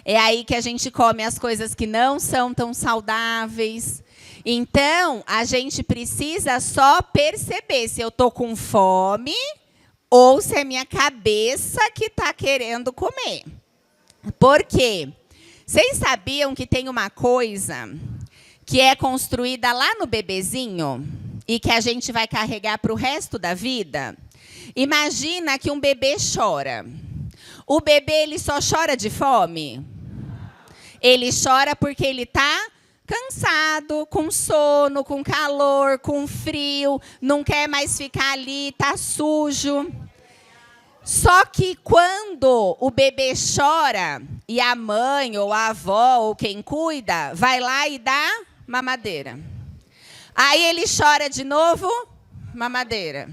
É aí que a gente come as coisas que não são tão saudáveis. Então, a gente precisa só perceber se eu estou com fome ou se é minha cabeça que está querendo comer. Por quê? Vocês sabiam que tem uma coisa que é construída lá no bebezinho e que a gente vai carregar para o resto da vida? Imagina que um bebê chora. O bebê, ele só chora de fome? Ele chora porque ele está cansado, com sono, com calor, com frio, não quer mais ficar ali, está sujo. Só que quando o bebê chora e a mãe ou a avó ou quem cuida vai lá e dá mamadeira. Aí ele chora de novo, mamadeira.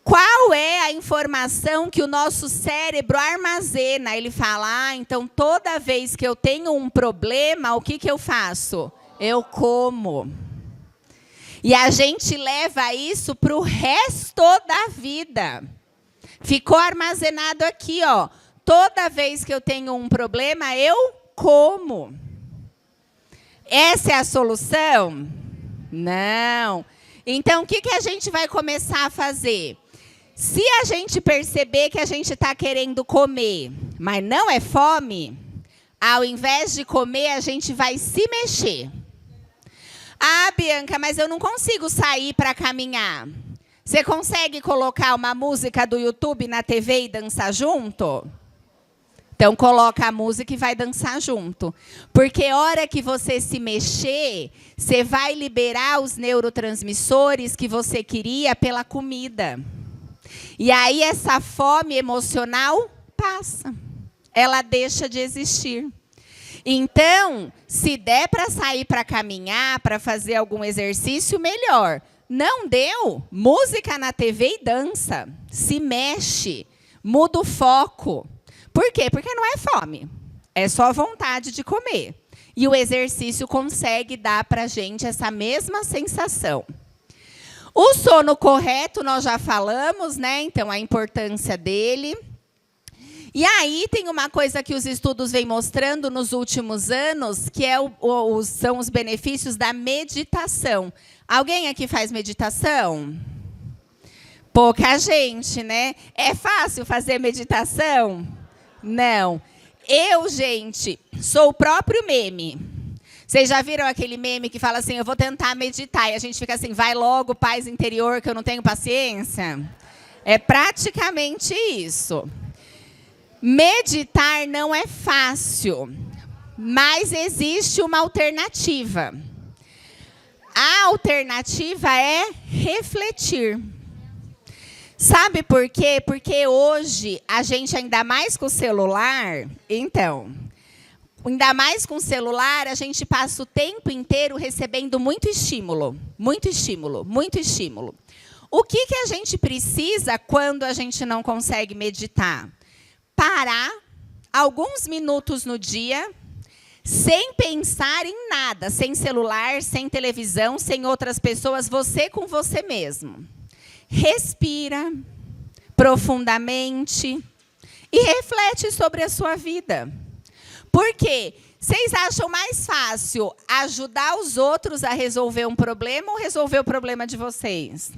Qual é a informação que o nosso cérebro armazena? Ele fala, então toda vez que eu tenho um problema, o que eu faço? Eu como. E a gente leva isso para o resto da vida. Ficou armazenado aqui, ó. Toda vez que eu tenho um problema, eu como. Essa é a solução? Não. Então, o que a gente vai começar a fazer? Se a gente perceber que a gente está querendo comer, mas não é fome, ao invés de comer, a gente vai se mexer. Ah, Bianca, mas eu não consigo sair para caminhar. Você consegue colocar uma música do YouTube na TV e dançar junto? Então, coloca a música e vai dançar junto. Porque a hora que você se mexer, você vai liberar os neurotransmissores que você queria pela comida. E aí essa fome emocional passa. Ela deixa de existir. Então, se der para sair para caminhar, para fazer algum exercício, melhor. Não deu? Música na TV e dança. Se mexe. Muda o foco. Por quê? Porque não é fome. É só vontade de comer. E o exercício consegue dar para a gente essa mesma sensação. O sono correto, nós já falamos, né? Então, a importância dele. E aí tem uma coisa que os estudos vêm mostrando nos últimos anos, que são os benefícios da meditação. Alguém aqui faz meditação? Pouca gente, né? É fácil fazer meditação? Não. Eu, gente, sou o próprio meme. Vocês já viram aquele meme que fala assim, eu vou tentar meditar, e a gente fica assim, vai logo, paz interior, que eu não tenho paciência? É praticamente isso. Meditar não é fácil, mas existe uma alternativa. A alternativa é refletir. Sabe por quê? Porque hoje, a gente, ainda mais com o celular, ainda mais com o celular, a gente passa o tempo inteiro recebendo muito estímulo. Muito estímulo, muito estímulo. O que a gente precisa quando a gente não consegue meditar? Parar alguns minutos no dia, sem pensar em nada, sem celular, sem televisão, sem outras pessoas, você com você mesmo. Respira profundamente e reflete sobre a sua vida. Por quê? Vocês acham mais fácil ajudar os outros a resolver um problema ou resolver o problema de vocês?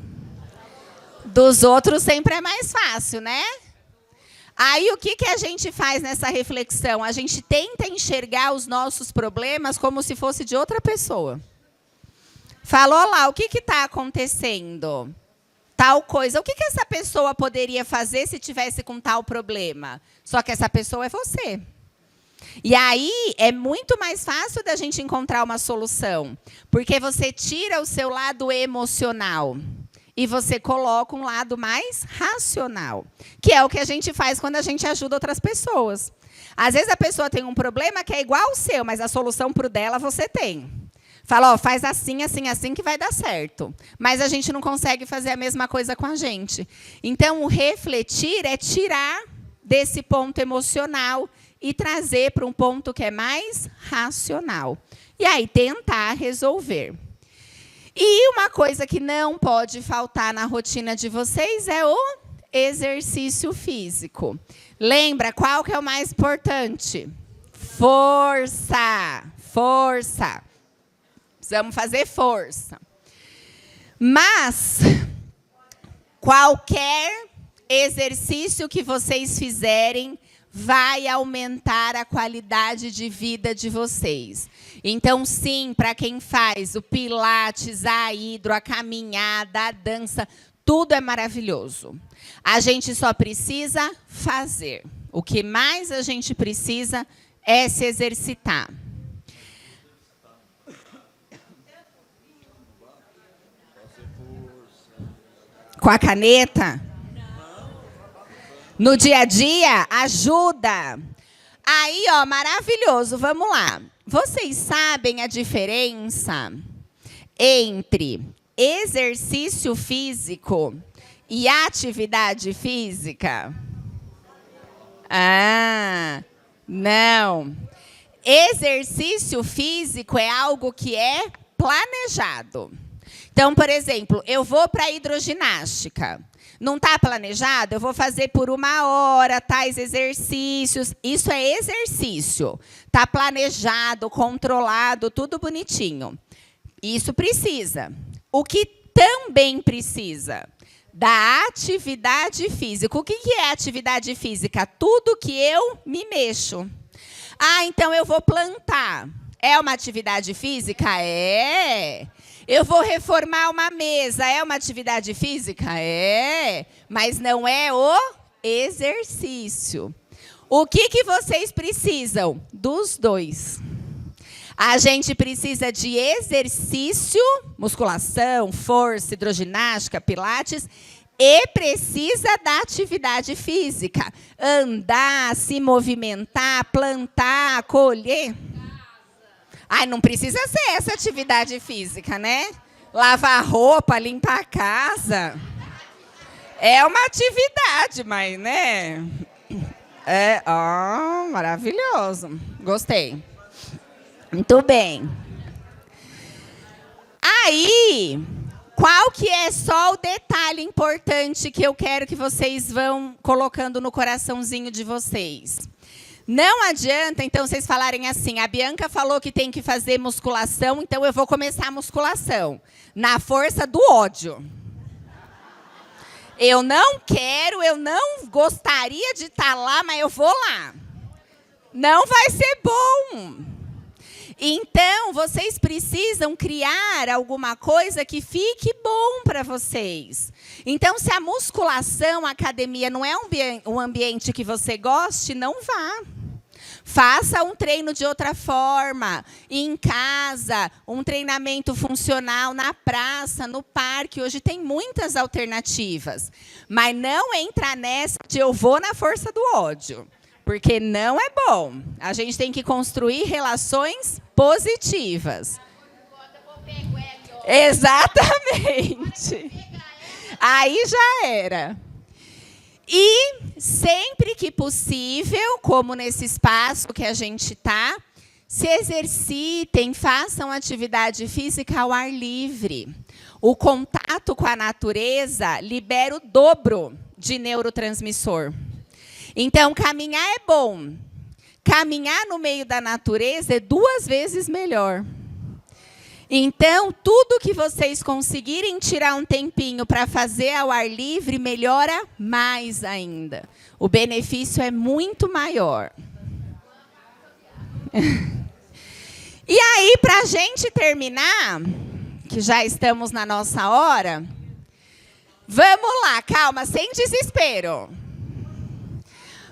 Dos outros sempre é mais fácil, né? Aí, o que a gente faz nessa reflexão? A gente tenta enxergar os nossos problemas como se fosse de outra pessoa. Falou lá, o que está acontecendo? Tal coisa. O que essa pessoa poderia fazer se tivesse com tal problema? Só que essa pessoa é você. E aí, é muito mais fácil da gente encontrar uma solução. Porque você tira o seu lado emocional. E você coloca um lado mais racional, que é o que a gente faz quando a gente ajuda outras pessoas. Às vezes a pessoa tem um problema que é igual ao seu, mas a solução para o dela você tem. Fala, ó, faz assim, assim, assim que vai dar certo. Mas a gente não consegue fazer a mesma coisa com a gente. Então, o refletir é tirar desse ponto emocional e trazer para um ponto que é mais racional. E aí, tentar resolver. E uma coisa que não pode faltar na rotina de vocês é o exercício físico. Lembra qual que é o mais importante? Força. Força. Precisamos fazer força. Mas qualquer exercício que vocês fizerem vai aumentar a qualidade de vida de vocês. Então, sim, para quem faz o pilates, a hidro, a caminhada, a dança, tudo é maravilhoso. A gente só precisa fazer. O que mais a gente precisa é se exercitar. Com a caneta? No dia a dia, ajuda. Aí, ó, maravilhoso. Vamos lá. Vocês sabem a diferença entre exercício físico e atividade física? Ah, não. Exercício físico é algo que é planejado. Então, por exemplo, eu vou para a hidroginástica. Não está planejado? Eu vou fazer por 1 hora, tais exercícios. Isso é exercício. Está planejado, controlado, tudo bonitinho. Isso precisa. O que também precisa? Da atividade física. O que é atividade física? Tudo que eu me mexo. Ah, então eu vou plantar. É uma atividade física? É. Eu vou reformar uma mesa. É uma atividade física? É. Mas não é o exercício. O que vocês precisam? Dos dois. A gente precisa de exercício, musculação, força, hidroginástica, pilates, E precisa da atividade física. Andar, se movimentar, plantar, colher. Ai, não precisa ser essa atividade física, né? Lavar roupa, limpar a casa. É uma atividade, mas, né? Maravilhoso. Gostei. Muito bem. Aí, qual que é só o detalhe importante que eu quero que vocês vão colocando no coraçãozinho de vocês? Não adianta, então, vocês falarem assim, a Bianca falou que tem que fazer musculação, então eu vou começar a musculação. Na força do ódio. Eu não quero, eu não gostaria de estar lá, mas eu vou lá. Não vai ser bom. Então, vocês precisam criar alguma coisa que fique bom para vocês. Então, se a musculação, a academia não é um ambiente que você goste, não vá. Faça um treino de outra forma, em casa, um treinamento funcional na praça, no parque. Hoje tem muitas alternativas. Mas não entra nessa de eu vou na força do ódio. Porque não é bom. A gente tem que construir relações positivas. Exatamente. Aí já era. E sempre que possível, como nesse espaço que a gente está, se exercitem, façam atividade física ao ar livre. O contato com a natureza libera o dobro de neurotransmissor. Então, caminhar é bom. Caminhar no meio da natureza é 2 vezes melhor. Então, tudo que vocês conseguirem tirar um tempinho para fazer ao ar livre, melhora mais ainda. O benefício é muito maior. E aí, para a gente terminar, que já estamos na nossa hora, vamos lá, calma, sem desespero.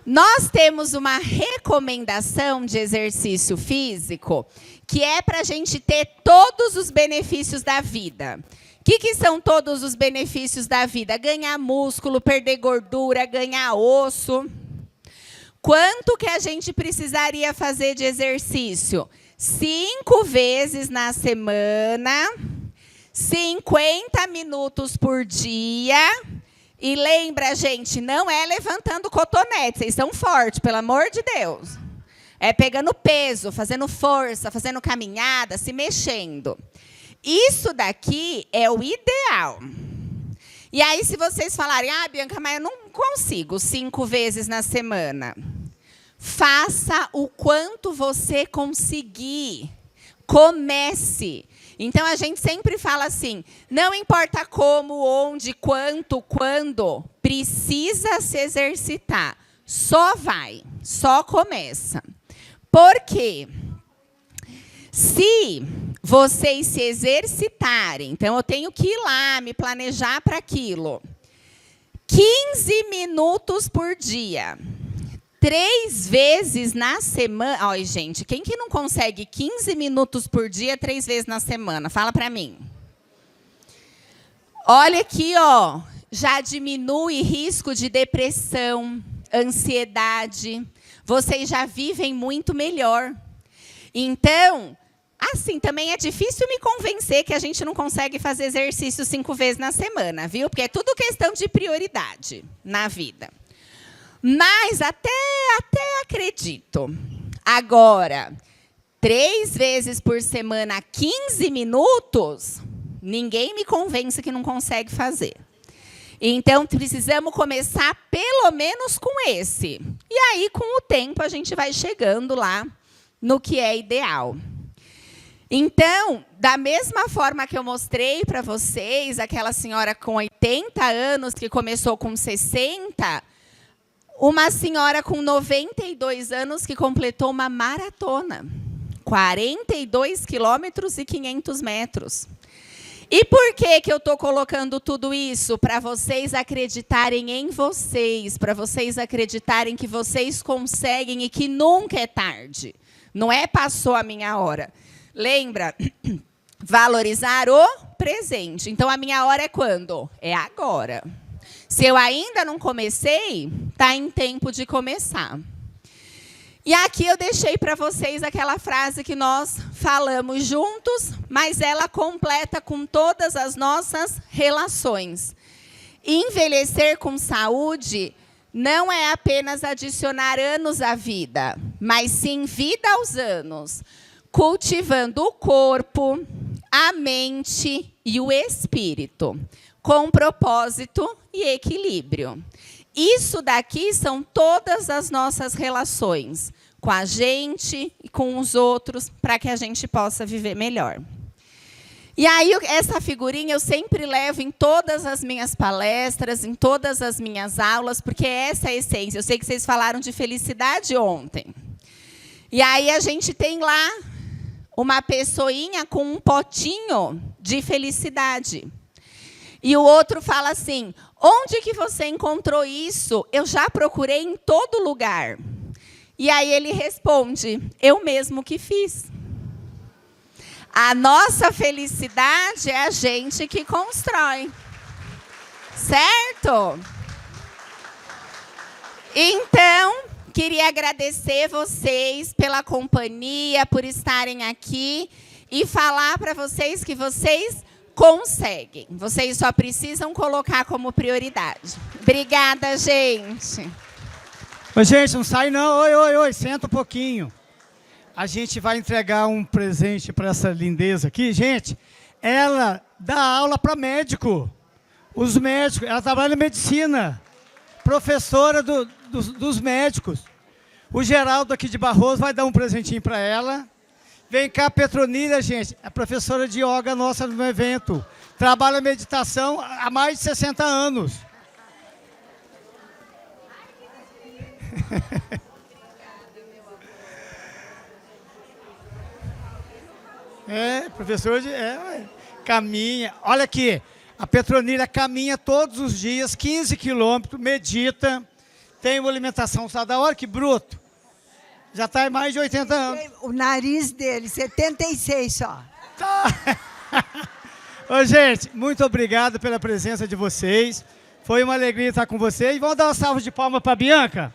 Nós temos uma recomendação de exercício físico que é para a gente ter todos os benefícios da vida. O que são todos os benefícios da vida? Ganhar músculo, perder gordura, ganhar osso. Quanto que a gente precisaria fazer de exercício? 5 vezes na semana, 50 minutos por dia. E lembra, gente, não é levantando cotonete. Vocês são fortes, pelo amor de Deus. É pegando peso, fazendo força, fazendo caminhada, se mexendo. Isso daqui é o ideal. E aí, se vocês falarem, Bianca, mas eu não consigo 5 vezes na semana. Faça o quanto você conseguir. Comece. Então, a gente sempre fala assim, não importa como, onde, quanto, quando, precisa se exercitar. Só vai, só começa. Por quê? Se vocês se exercitarem, então eu tenho que ir lá, me planejar para aquilo. 15 minutos por dia. 3 vezes na semana. Olha, gente, quem que não consegue 15 minutos por dia, 3 vezes na semana? Fala para mim. Olha aqui, ó, já diminui risco de depressão, ansiedade. Vocês já vivem muito melhor. Então, assim, também é difícil me convencer que a gente não consegue fazer exercício 5 vezes na semana, viu? Porque é tudo questão de prioridade na vida. Mas até acredito. Agora, 3 vezes por semana, 15 minutos, ninguém me convence que não consegue fazer. Então, precisamos começar pelo menos com esse. E aí, com o tempo, a gente vai chegando lá no que é ideal. Então, da mesma forma que eu mostrei para vocês, aquela senhora com 80 anos que começou com 60, uma senhora com 92 anos que completou uma maratona. 42 quilômetros e 500 metros. E por que eu estou colocando tudo isso? Para vocês acreditarem em vocês, para vocês acreditarem que vocês conseguem e que nunca é tarde. Não é passou a minha hora. Lembra? Valorizar o presente. Então, a minha hora é quando? É agora. Se eu ainda não comecei, está em tempo de começar. E aqui eu deixei para vocês aquela frase que nós falamos juntos, mas ela completa com todas as nossas relações. Envelhecer com saúde não é apenas adicionar anos à vida, mas sim vida aos anos, cultivando o corpo, a mente e o espírito, com propósito e equilíbrio. Isso daqui são todas as nossas relações com a gente e com os outros, para que a gente possa viver melhor. E aí, essa figurinha eu sempre levo em todas as minhas palestras, em todas as minhas aulas, porque essa é a essência. Eu sei que vocês falaram de felicidade ontem. E aí, a gente tem lá uma pessoinha com um potinho de felicidade. E o outro fala assim, onde que você encontrou isso? Eu já procurei em todo lugar. E aí ele responde, eu mesmo que fiz. A nossa felicidade é a gente que constrói. Certo? Então, queria agradecer vocês pela companhia, por estarem aqui e falar para vocês que vocês conseguem. Vocês só precisam colocar como prioridade. Obrigada, gente. Ô, gente, não sai não. Oi, senta um pouquinho. A gente vai entregar um presente para essa lindeza aqui. Gente, ela dá aula para médico. Os médicos, ela trabalha em medicina. Professora dos médicos. O Geraldo aqui de Barroso vai dar um presentinho para ela. Vem cá, Petronila, gente, a professora de yoga nossa no evento. Trabalha meditação há mais de 60 anos. Professor de... caminha. Olha aqui, a Petronila caminha todos os dias, 15 quilômetros, medita, tem uma alimentação saudável. Olha que bruto. Já está em mais de 80 anos. O nariz dele, 76 só. Tá. Ô, gente, muito obrigado pela presença de vocês. Foi uma alegria estar com vocês. Vamos dar uma salva de palmas para a Bianca?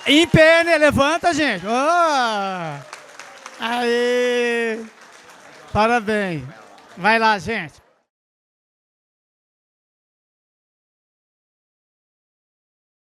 Em pé, né? Levanta, gente. Oh. Aê! Parabéns. Vai lá, gente.